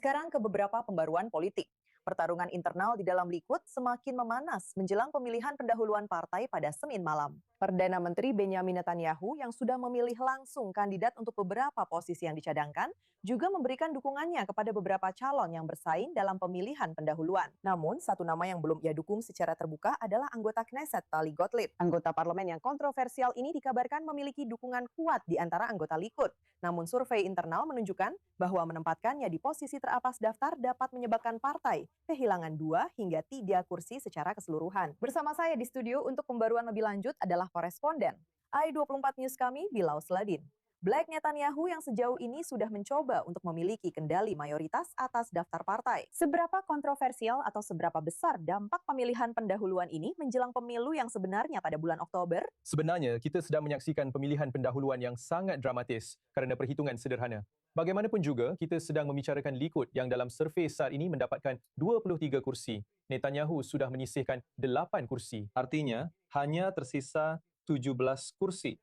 Sekarang ke beberapa pembaruan politik. Pertarungan internal di dalam Likud semakin memanas menjelang pemilihan pendahuluan partai pada Senin malam. Perdana Menteri Benyamin Netanyahu yang sudah memilih langsung kandidat untuk beberapa posisi yang dicadangkan, juga memberikan dukungannya kepada beberapa calon yang bersaing dalam pemilihan pendahuluan. Namun, satu nama yang belum ia dukung secara terbuka adalah anggota Knesset Tali Gottlieb. Anggota parlemen yang kontroversial ini dikabarkan memiliki dukungan kuat di antara anggota Likud. Namun survei internal menunjukkan bahwa menempatkannya di posisi teratas daftar dapat menyebabkan partai kehilangan 2 hingga 3 kursi secara keseluruhan. Bersama saya di studio untuk pembaruan lebih lanjut adalah koresponden AI24 News kami, Bilau Sladin. Black Netanyahu yang sejauh ini sudah mencoba untuk memiliki kendali mayoritas atas daftar partai. Seberapa kontroversial atau seberapa besar dampak pemilihan pendahuluan ini menjelang pemilu yang sebenarnya pada bulan Oktober? Sebenarnya, kita sedang menyaksikan pemilihan pendahuluan yang sangat dramatis kerana perhitungan sederhana. Bagaimanapun juga, kita sedang membicarakan Likud yang dalam survei saat ini mendapatkan 23 kursi. Netanyahu sudah menyisihkan 8 kursi. Artinya, hanya tersisa 17 kursi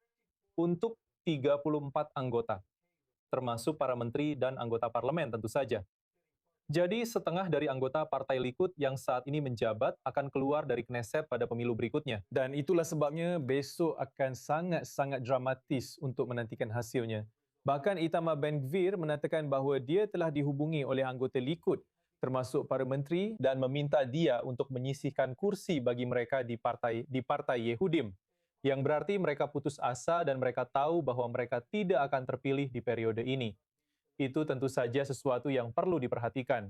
untuk 34 anggota, termasuk para menteri dan anggota parlemen tentu saja. Jadi, setengah dari anggota Partai Likud yang saat ini menjabat akan keluar dari Knesset pada pemilu berikutnya. Dan itulah sebabnya besok akan sangat-sangat dramatis untuk menantikan hasilnya. Bahkan Itamar Ben-Gvir mengatakan bahawa dia telah dihubungi oleh anggota Likud, termasuk para menteri, dan meminta dia untuk menyisihkan kursi bagi mereka di Partai Yehudim, yang berarti mereka putus asa dan mereka tahu bahawa mereka tidak akan terpilih di periode ini. Itu tentu saja sesuatu yang perlu diperhatikan.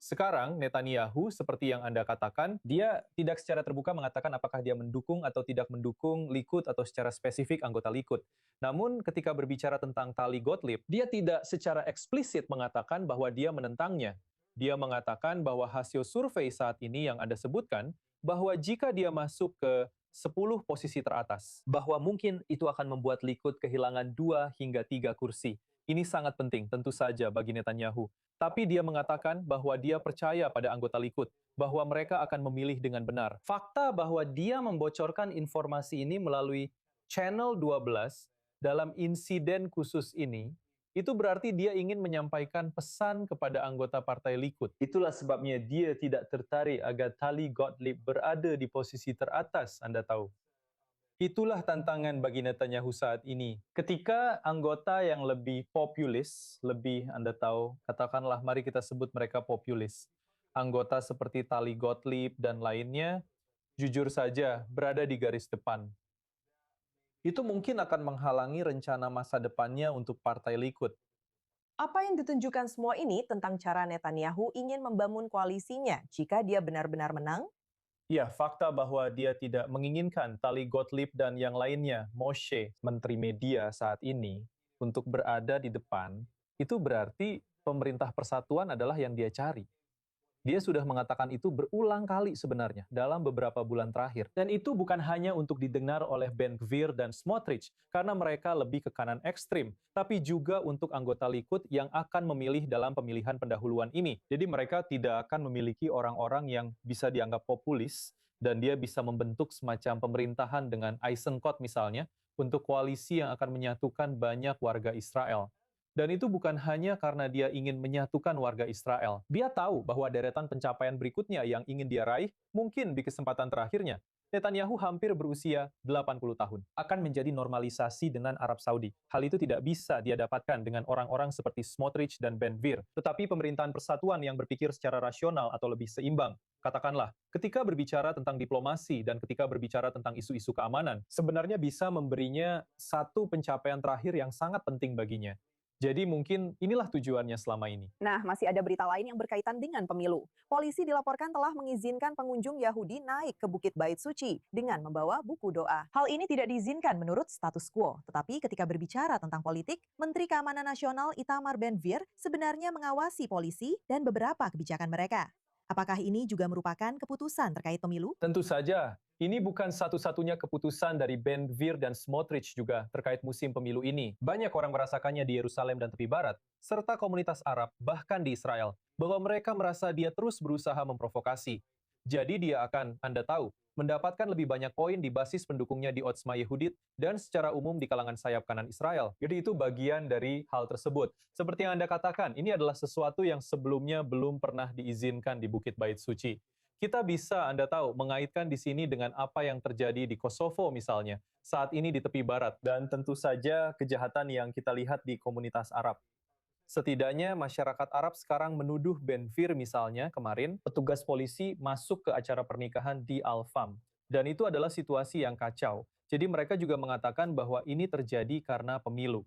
Sekarang, Netanyahu, seperti yang Anda katakan, dia tidak secara terbuka mengatakan apakah dia mendukung atau tidak mendukung Likud atau secara spesifik anggota Likud. Namun, ketika berbicara tentang Tali Gottlieb, dia tidak secara eksplisit mengatakan bahwa dia menentangnya. Dia mengatakan bahwa hasil survei saat ini yang Anda sebutkan, bahwa jika dia masuk ke 10 posisi teratas, bahwa mungkin itu akan membuat Likud kehilangan 2 hingga 3 kursi. Ini sangat penting, tentu saja bagi Netanyahu. Tapi dia mengatakan bahwa dia percaya pada anggota Likud, bahwa mereka akan memilih dengan benar. Fakta bahwa dia membocorkan informasi ini melalui Channel 12 dalam insiden khusus ini, itu berarti dia ingin menyampaikan pesan kepada anggota Partai Likud. Itulah sebabnya dia tidak tertarik agar Tali Gottlieb berada di posisi teratas, Anda tahu. Itulah tantangan bagi Netanyahu saat ini. Ketika anggota yang lebih populis, lebih Anda tahu, katakanlah mari kita sebut mereka populis. Anggota seperti Tali Gottlieb dan lainnya, jujur saja berada di garis depan. Itu mungkin akan menghalangi rencana masa depannya untuk Partai Likud. Apa yang ditunjukkan semua ini tentang cara Netanyahu ingin membangun koalisinya jika dia benar-benar menang? Ya, fakta bahwa dia tidak menginginkan Tali Gottlieb dan yang lainnya, Moshe, Menteri Media saat ini, untuk berada di depan, itu berarti pemerintah persatuan adalah yang dia cari. Dia sudah mengatakan itu berulang kali sebenarnya dalam beberapa bulan terakhir. Dan itu bukan hanya untuk didengar oleh Ben-Gvir dan Smotrich, karena mereka lebih ke kanan ekstrim, tapi juga untuk anggota Likud yang akan memilih dalam pemilihan pendahuluan ini. Jadi mereka tidak akan memiliki orang-orang yang bisa dianggap populis, dan dia bisa membentuk semacam pemerintahan dengan Eisenkot misalnya, untuk koalisi yang akan menyatukan banyak warga Israel. Dan itu bukan hanya karena dia ingin menyatukan warga Israel. Dia tahu bahwa deretan pencapaian berikutnya yang ingin dia raih mungkin di kesempatan terakhirnya. Netanyahu hampir berusia 80 tahun. Akan menjadi normalisasi dengan Arab Saudi. Hal itu tidak bisa dia dapatkan dengan orang-orang seperti Smotrich dan Ben-Gvir. Tetapi pemerintahan persatuan yang berpikir secara rasional atau lebih seimbang. Katakanlah, ketika berbicara tentang diplomasi dan ketika berbicara tentang isu-isu keamanan, sebenarnya bisa memberinya satu pencapaian terakhir yang sangat penting baginya. Jadi mungkin inilah tujuannya selama ini. Nah, masih ada berita lain yang berkaitan dengan pemilu. Polisi dilaporkan telah mengizinkan pengunjung Yahudi naik ke Bukit Bait Suci dengan membawa buku doa. Hal ini tidak diizinkan menurut status quo. Tetapi ketika berbicara tentang politik, Menteri Keamanan Nasional Itamar Ben-Gvir sebenarnya mengawasi polisi dan beberapa kebijakan mereka. Apakah ini juga merupakan keputusan terkait pemilu? Tentu saja. Ini bukan satu-satunya keputusan dari Ben-Gvir dan Smotrich juga terkait musim pemilu ini. Banyak orang merasakannya di Yerusalem dan tepi barat, serta komunitas Arab, bahkan di Israel, bahwa mereka merasa dia terus berusaha memprovokasi. Jadi dia akan, Anda tahu, mendapatkan lebih banyak poin di basis pendukungnya di Otzma Yehudit dan secara umum di kalangan sayap kanan Israel. Jadi itu bagian dari hal tersebut. Seperti yang Anda katakan, ini adalah sesuatu yang sebelumnya belum pernah diizinkan di Bukit Bait Suci. Kita bisa, Anda tahu, mengaitkan di sini dengan apa yang terjadi di Kosovo misalnya, saat ini di tepi barat, dan tentu saja kejahatan yang kita lihat di komunitas Arab. Setidaknya masyarakat Arab sekarang menuduh Ben-Gvir misalnya kemarin, petugas polisi masuk ke acara pernikahan di Al-Fam. Dan itu adalah situasi yang kacau. Jadi mereka juga mengatakan bahwa ini terjadi karena pemilu.